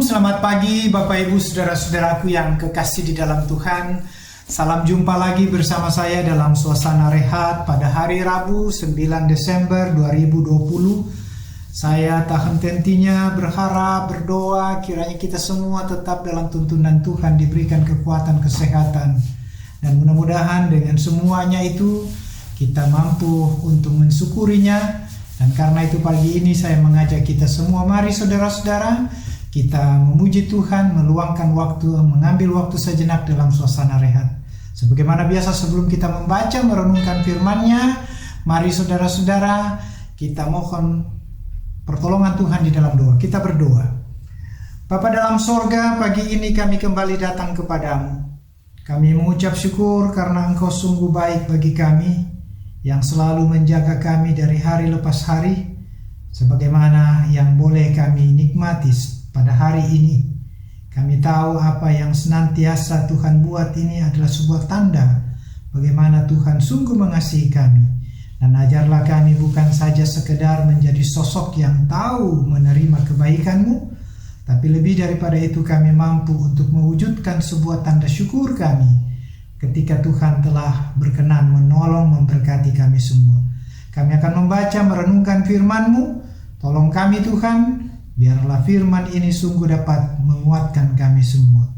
Shalom, selamat pagi Bapak Ibu Saudara-saudaraku yang kekasih di dalam Tuhan. Salam jumpa lagi bersama saya dalam suasana rehat pada hari Rabu 9 Desember 2020. Saya tak henti-hentinya berharap, berdoa kiranya kita semua tetap dalam tuntunan Tuhan, diberikan kekuatan, kesehatan. Dan mudah-mudahan dengan semuanya itu kita mampu untuk mensyukurinya. Dan karena itu pagi ini saya mengajak kita semua, mari saudara-saudara, kita memuji Tuhan, meluangkan waktu, mengambil waktu sejenak dalam suasana rehat. Sebagaimana biasa sebelum kita membaca, merenungkan firman-Nya, mari saudara-saudara, kita mohon pertolongan Tuhan di dalam doa. Kita berdoa. Bapa dalam sorga, pagi ini kami kembali datang kepadamu. Kami mengucap syukur karena Engkau sungguh baik bagi kami, yang selalu menjaga kami dari hari lepas hari, sebagaimana yang boleh kami nikmati pada hari ini. Kami tahu apa yang senantiasa Tuhan buat ini adalah sebuah tanda bagaimana Tuhan sungguh mengasihi kami. Dan ajarlah kami bukan saja sekedar menjadi sosok yang tahu menerima kebaikan-Mu, tapi lebih daripada itu kami mampu untuk mewujudkan sebuah tanda syukur kami ketika Tuhan telah berkenan menolong, memberkati kami semua. Kami akan membaca, merenungkan firman-Mu. Tolong kami Tuhan, biarlah firman ini sungguh dapat menguatkan kami semua.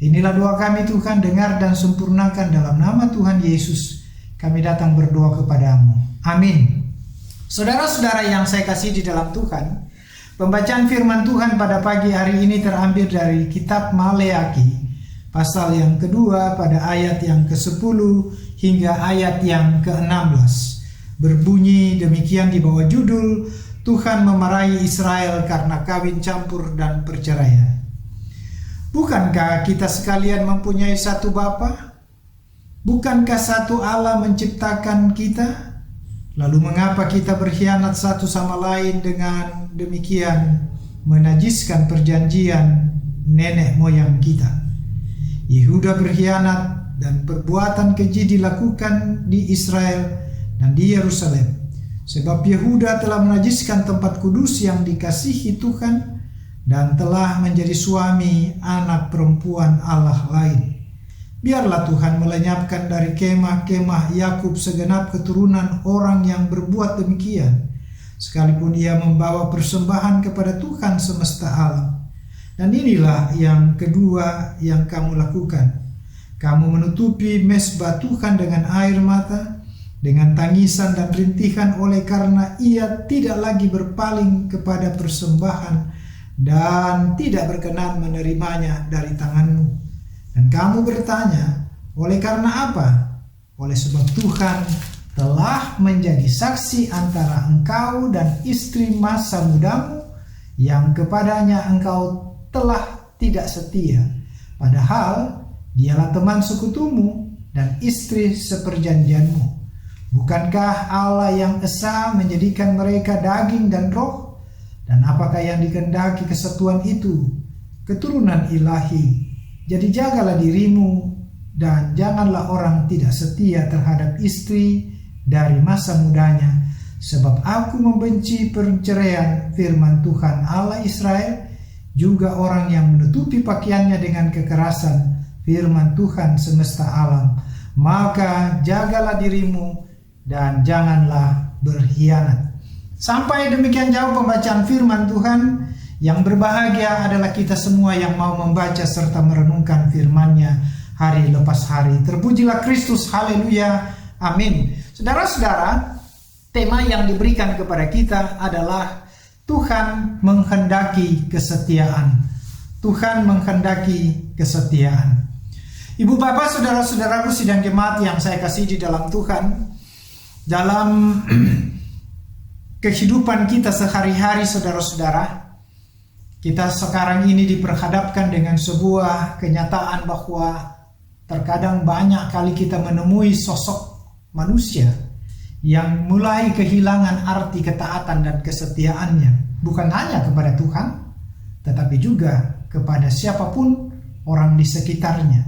Inilah doa kami Tuhan, dengar dan sempurnakan dalam nama Tuhan Yesus. Kami datang berdoa kepadamu. Amin. Saudara-saudara yang saya kasih di dalam Tuhan, pembacaan firman Tuhan pada pagi hari ini terambil dari kitab Maleakhi, pasal yang kedua pada ayat yang ke-10 hingga ayat yang ke-16. Berbunyi demikian di bawah judul, Tuhan memarahi Israel karena kawin campur dan perceraian. Bukankah kita sekalian mempunyai satu Bapa? Bukankah satu Allah menciptakan kita? Lalu mengapa kita berkhianat satu sama lain dengan demikian menajiskan perjanjian nenek moyang kita? Yehuda berkhianat dan perbuatan keji dilakukan di Israel dan di Yerusalem. Sebab Yehuda telah menajiskan tempat kudus yang dikasihi Tuhan dan telah menjadi suami anak perempuan Allah lain. Biarlah Tuhan melenyapkan dari kemah-kemah Yakub segenap keturunan orang yang berbuat demikian, sekalipun ia membawa persembahan kepada Tuhan semesta alam. Dan inilah yang kedua yang kamu lakukan. Kamu menutupi mezbah Tuhan dengan air mata, dengan tangisan dan rintihan oleh karena ia tidak lagi berpaling kepada persembahan dan tidak berkenan menerimanya dari tanganmu. Dan kamu bertanya, oleh karena apa? Oleh sebab Tuhan telah menjadi saksi antara engkau dan istri masa mudamu, yang kepadanya engkau telah tidak setia, padahal dialah teman sekutumu dan istri seperjanjianmu. Bukankah Allah yang esa menjadikan mereka daging dan roh? Dan apakah yang dikehendaki kesatuan itu? Keturunan ilahi. Jadi jagalah dirimu dan janganlah orang tidak setia terhadap istri dari masa mudanya, sebab aku membenci perceraian, firman Tuhan Allah Israel, juga orang yang menutupi pakaiannya dengan kekerasan, firman Tuhan semesta alam. Maka jagalah dirimu dan janganlah berkhianat. Sampai demikian jauh pembacaan firman Tuhan. Yang berbahagia adalah kita semua yang mau membaca serta merenungkan firman-Nya hari lepas hari. Terpujilah Kristus, haleluya, amin. Saudara-saudara, tema yang diberikan kepada kita adalah Tuhan menghendaki kesetiaan. Tuhan menghendaki kesetiaan. Ibu bapak, saudara-saudaraku sidang jemaat yang saya kasih di dalam Tuhan, dalam kehidupan kita sehari-hari saudara-saudara, kita sekarang ini diperhadapkan dengan sebuah kenyataan bahwa terkadang banyak kali kita menemui sosok manusia yang mulai kehilangan arti ketaatan dan kesetiaannya, bukan hanya kepada Tuhan, tetapi juga kepada siapapun orang di sekitarnya.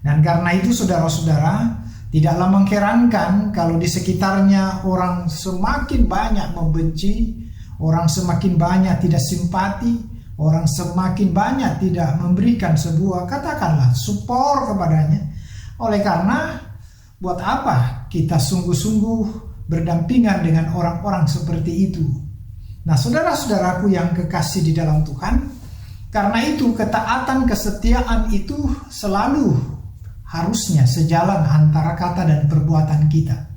Dan karena itu saudara-saudara, tidaklah mengherankan kalau di sekitarnya orang semakin banyak membenci, orang semakin banyak tidak simpati, orang semakin banyak tidak memberikan sebuah, katakanlah, support kepadanya. Oleh karena, buat apa kita sungguh-sungguh berdampingan dengan orang-orang seperti itu? Nah, saudara-saudaraku yang kekasih di dalam Tuhan, karena itu ketaatan, kesetiaan itu selalu harusnya sejalan antara kata dan perbuatan kita.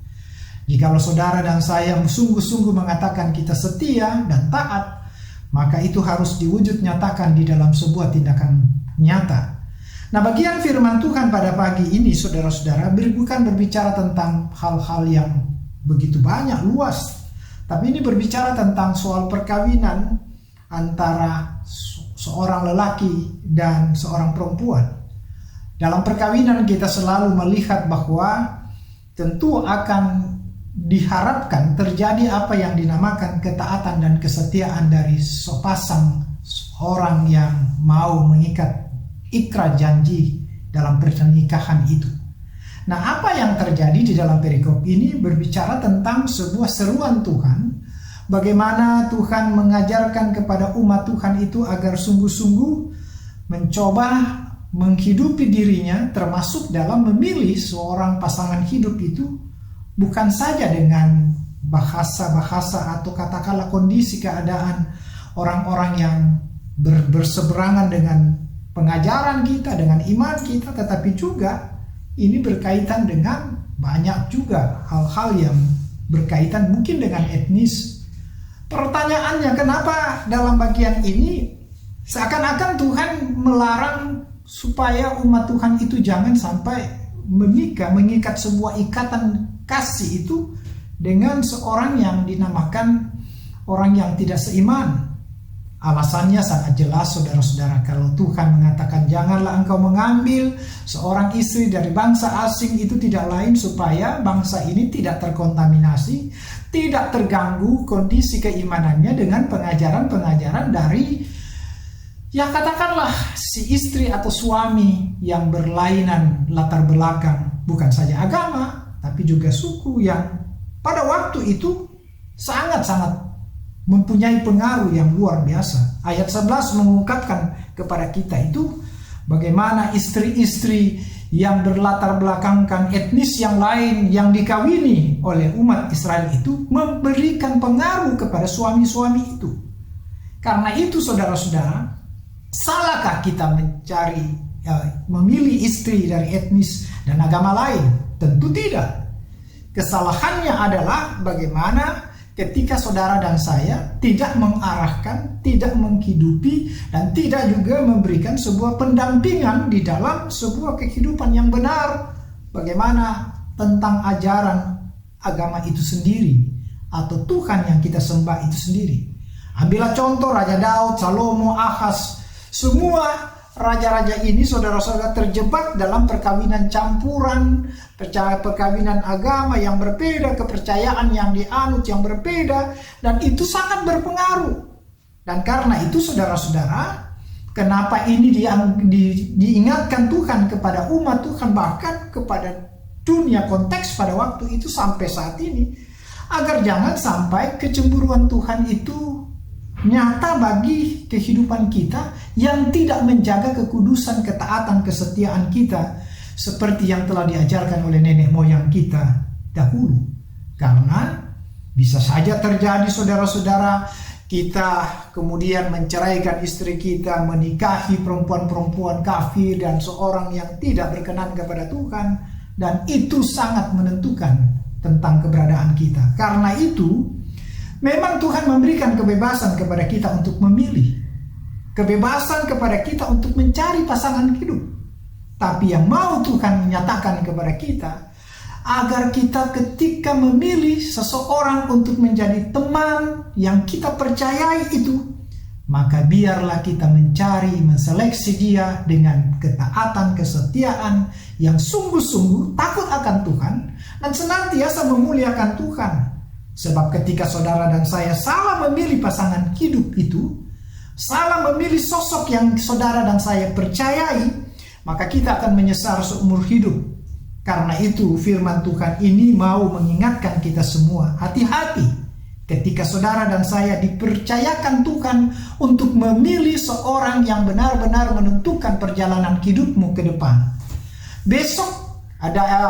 Jikalau saudara dan saya sungguh-sungguh mengatakan kita setia dan taat, maka itu harus diwujud nyatakan di dalam sebuah tindakan nyata. Nah, bagian firman Tuhan pada pagi ini, saudara-saudara, bukan berbicara tentang hal-hal yang begitu banyak, luas. Tapi ini berbicara tentang soal perkawinan antara seorang lelaki dan seorang perempuan. Dalam perkawinan kita selalu melihat bahwa tentu akan diharapkan terjadi apa yang dinamakan ketaatan dan kesetiaan dari sepasang orang yang mau mengikat ikrar janji dalam pernikahan itu. Nah, apa yang terjadi di dalam perikop ini berbicara tentang sebuah seruan Tuhan, bagaimana Tuhan mengajarkan kepada umat Tuhan itu agar sungguh-sungguh mencoba menghidupi dirinya, termasuk dalam memilih seorang pasangan hidup itu bukan saja dengan bahasa-bahasa atau katakanlah kondisi keadaan orang-orang yang berseberangan dengan pengajaran kita, dengan iman kita, tetapi juga ini berkaitan dengan banyak juga hal-hal yang berkaitan mungkin dengan etnis. Pertanyaannya, kenapa dalam bagian ini seakan-akan Tuhan melarang supaya umat Tuhan itu jangan sampai menikah, mengikat sebuah ikatan kasih itu dengan seorang yang dinamakan orang yang tidak seiman? Alasannya sangat jelas, saudara-saudara. Kalau Tuhan mengatakan janganlah engkau mengambil seorang istri dari bangsa asing, itu tidak lain supaya bangsa ini tidak terkontaminasi, tidak terganggu kondisi keimanannya dengan pengajaran-pengajaran dari, ya katakanlah, si istri atau suami yang berlainan latar belakang, bukan saja agama, tapi juga suku yang pada waktu itu sangat-sangat mempunyai pengaruh yang luar biasa. Ayat 11 mengungkapkan kepada kita itu bagaimana istri-istri yang berlatar belakangkan etnis yang lain yang dikawini oleh umat Israel itu memberikan pengaruh kepada suami-suami itu. Karena itu, saudara-saudara, salahkah kita memilih istri dari etnis dan agama lain? Tentu tidak. Kesalahannya adalah bagaimana ketika saudara dan saya tidak mengarahkan, tidak menghidupi, dan tidak juga memberikan sebuah pendampingan di dalam sebuah kehidupan yang benar. Bagaimana tentang ajaran agama itu sendiri, atau Tuhan yang kita sembah itu sendiri. Ambillah contoh Raja Daud, Salomo, Ahaz. Semua raja-raja ini, saudara-saudara, terjebak dalam perkawinan campuran, perkawinan agama yang berbeda, kepercayaan yang dianut yang berbeda, dan itu sangat berpengaruh. Dan karena itu, saudara-saudara, kenapa ini diingatkan Tuhan kepada umat Tuhan, bahkan kepada dunia konteks pada waktu itu sampai saat ini, agar jangan sampai kecemburuan Tuhan itu nyata bagi kehidupan kita yang tidak menjaga kekudusan, ketaatan, kesetiaan kita seperti yang telah diajarkan oleh nenek moyang kita dahulu. Karena bisa saja terjadi, saudara-saudara, kita kemudian menceraikan istri kita, menikahi perempuan-perempuan kafir dan seorang yang tidak berkenan kepada Tuhan, dan itu sangat menentukan tentang keberadaan kita. Karena itu memang Tuhan memberikan kebebasan kepada kita untuk memilih, kebebasan kepada kita untuk mencari pasangan hidup. Tapi yang mau Tuhan menyatakan kepada kita, agar kita ketika memilih seseorang untuk menjadi teman yang kita percayai itu, maka biarlah kita mencari, menseleksi dia dengan ketaatan, kesetiaan yang sungguh-sungguh takut akan Tuhan dan senantiasa memuliakan Tuhan. Sebab ketika saudara dan saya salah memilih pasangan hidup itu, salah memilih sosok yang saudara dan saya percayai, maka kita akan menyesal seumur hidup. Karena itu firman Tuhan ini mau mengingatkan kita semua, hati-hati Ketika saudara dan saya dipercayakan Tuhan untuk memilih seorang yang benar-benar menentukan perjalanan hidupmu ke depan. Besok,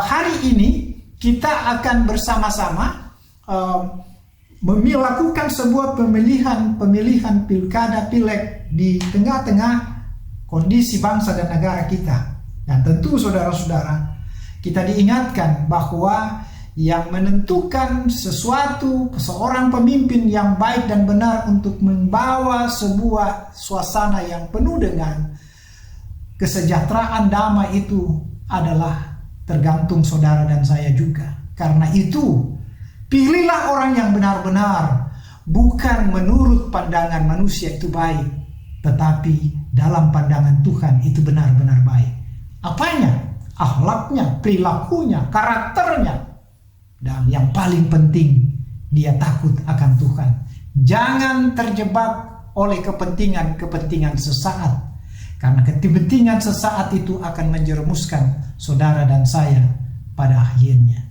hari ini, kita akan bersama-sama melakukan sebuah pemilihan pilkada pileg di tengah-tengah kondisi bangsa dan negara kita. Dan tentu saudara-saudara, kita diingatkan bahwa yang menentukan seorang pemimpin yang baik dan benar untuk membawa sebuah suasana yang penuh dengan kesejahteraan damai itu adalah tergantung saudara dan saya juga. Karena itu, pilihlah orang yang benar-benar, bukan menurut pandangan manusia itu baik, tetapi dalam pandangan Tuhan itu benar-benar baik. Apanya? Akhlaknya, perilakunya, karakternya. Dan yang paling penting, dia takut akan Tuhan. Jangan terjebak oleh kepentingan sesaat. Karena kepentingan sesaat itu akan menjerumuskan saudara dan saya pada akhirnya.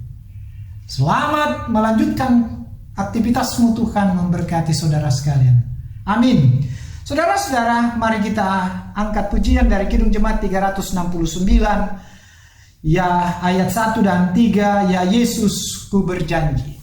Selamat melanjutkan aktivitasmu, Tuhan memberkati saudara sekalian. Amin. Saudara-saudara, mari kita angkat pujian dari Kidung Jemaat 369. Ya, ayat 1 dan 3, ya Yesus ku berjanji.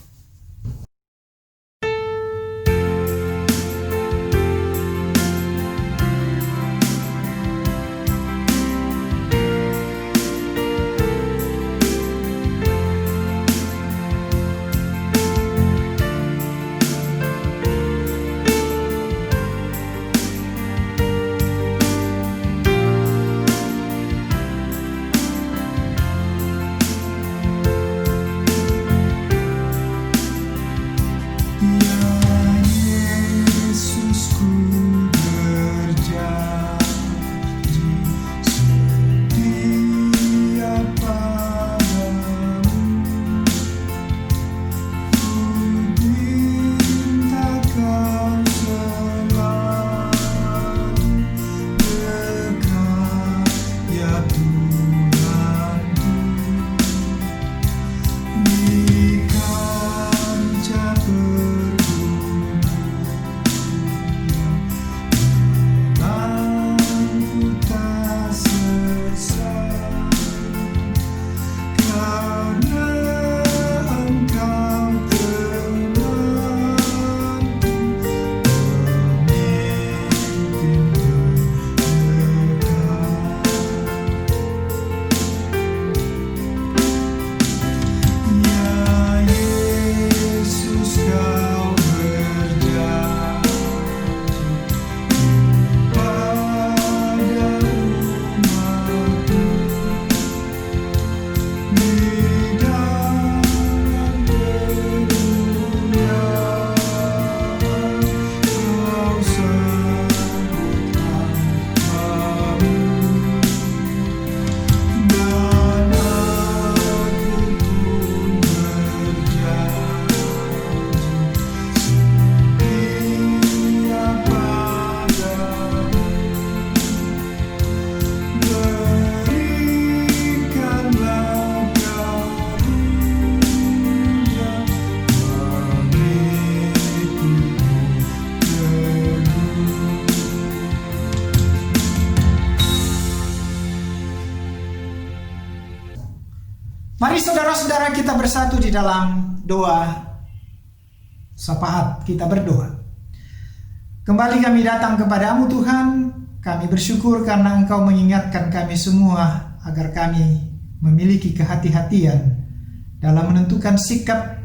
Mari saudara-saudara kita bersatu di dalam doa syafaat, kita berdoa. Kembali kami datang kepadamu Tuhan, kami bersyukur karena Engkau mengingatkan kami semua agar kami memiliki kehati-hatian dalam menentukan sikap,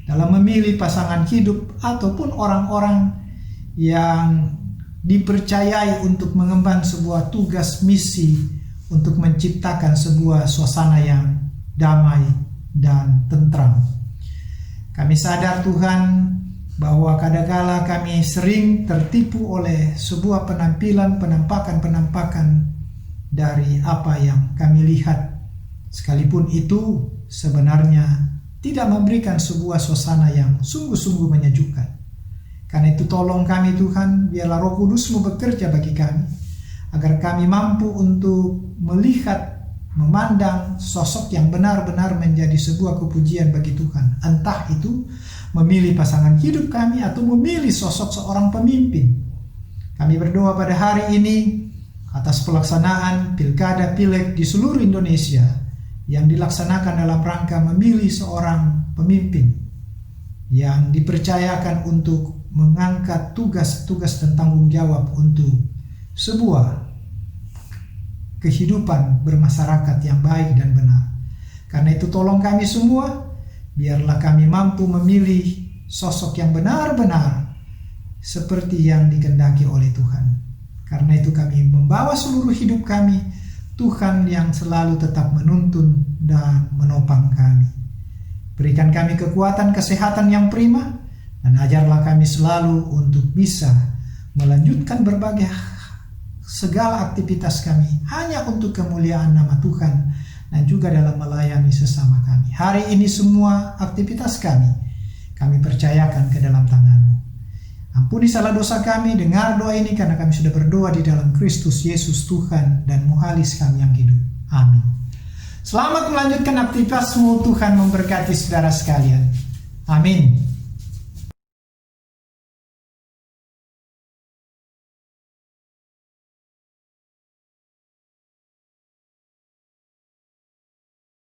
dalam memilih pasangan hidup ataupun orang-orang yang dipercayai untuk mengemban sebuah tugas misi untuk menciptakan sebuah suasana yang damai dan tentram. Kami sadar Tuhan bahwa kadangkala kami sering tertipu oleh sebuah penampakan dari apa yang kami lihat, sekalipun itu sebenarnya tidak memberikan sebuah suasana yang sungguh-sungguh menyejukkan. Karena itu tolong kami Tuhan, biarlah Roh Kudus-Mu bekerja bagi kami, agar kami mampu untuk melihat memandang sosok yang benar-benar menjadi sebuah kepujian bagi Tuhan. Entah itu memilih pasangan hidup kami atau memilih sosok seorang pemimpin. Kami berdoa pada hari ini atas pelaksanaan pilkada pileg di seluruh Indonesia yang dilaksanakan dalam rangka memilih seorang pemimpin yang dipercayakan untuk mengangkat tugas-tugas dan tanggung jawab untuk sebuah kehidupan bermasyarakat yang baik dan benar. Karena itu tolong kami semua, biarlah kami mampu memilih sosok yang benar-benar seperti yang dikehendaki oleh Tuhan. Karena itu kami membawa seluruh hidup kami, Tuhan yang selalu tetap menuntun dan menopang kami. Berikan kami kekuatan kesehatan yang prima, dan ajarlah kami selalu untuk bisa melanjutkan berbagai segala aktivitas kami hanya untuk kemuliaan nama Tuhan dan juga dalam melayani sesama kami. Hari ini semua aktivitas kami percayakan ke dalam tangan-Mu. Ampuni salah dosa kami, dengar doa ini karena kami sudah berdoa di dalam Kristus Yesus Tuhan dan Muhalis kami yang hidup. Amin. Selamat melanjutkan aktivitasmu, Tuhan memberkati saudara sekalian. Amin.